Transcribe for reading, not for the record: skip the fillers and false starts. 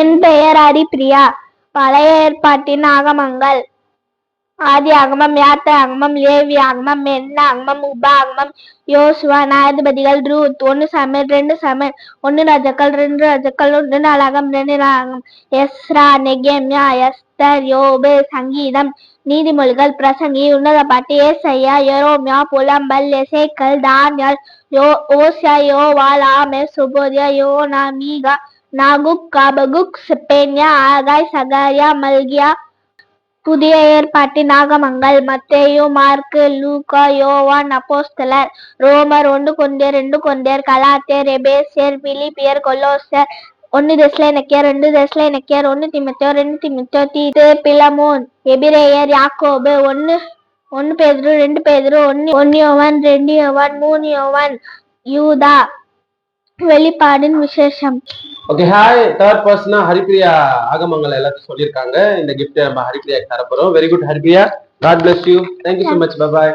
என் பெயர் ஹரிப்பிரியா. பழைய ஏற்பாட்டின் ஆகமங்கள்: ஆதி ஆகமம், யாத்திரை ஆகமம், லேவி ஆகமம், எண்ண ஆகமம், உபா ஆகமம், யோசுவா, நியாயாதிபதிகள், ரூத், 1 சாமுவேல், 2 சாமுவேல், 1 ராஜாக்கள், 2 ராஜாக்கள், 1 நாளாகமம், 2 நாளாகமம், எஸ்ரா, நெகேமியா, எஸ்தர், யோபு, சங்கீதம், நீதிமொழிகள், பிரசங்கி, உன்னத பாட்டு, ஏசாயா, எரேமியா, புலம்பல், எசேக்கியேல், தானியேல், ஓசியா, யோவால், ஆமோஸ், ஒபதியா, யோனா, மீகா, நாகுக், ஆபகுக், செப்பனியா, ஆகாய், சகரியா, மல்கியா. புதிய ஏற்பாட்டின் ஆகமங்கள்: மத்தேயு, மாற்கு, லூக்கா, யோவான், அப்போஸ்தலர், ரோமர், 1 கொரிந்தியர், 2 கொரிந்தியர், கலாத்தியர், எபேசியர், பிலிப்பியர், கொலோசையர், 1 தெசலோனிக்கேயர், 2 தெசலோனிக்கேயர், 1 தீமோத்தேயு, 2 தீமோத்தேயு, தீத்து, பிலமோன், எபிரேயர், யாக்கோபு, 1 பேதுரு, 2 பேதுரு, 1 யோவான், 2 யோவான், 3 யோவான், யூதா. வெளிப்பாடின் விசேஷம். Okay, hi. தேர்ட் பர்சனா ஹரிப்பிரியா ஆகமங்கள் எல்லாத்தையும் சொல்லியிருக்காங்க. இந்த கிஃப்ட் நம்ம ஹரிப்பிரியாக்கு தரப்போறோம். Very good Haripriya. God bless you. Thank you so much. Bye bye.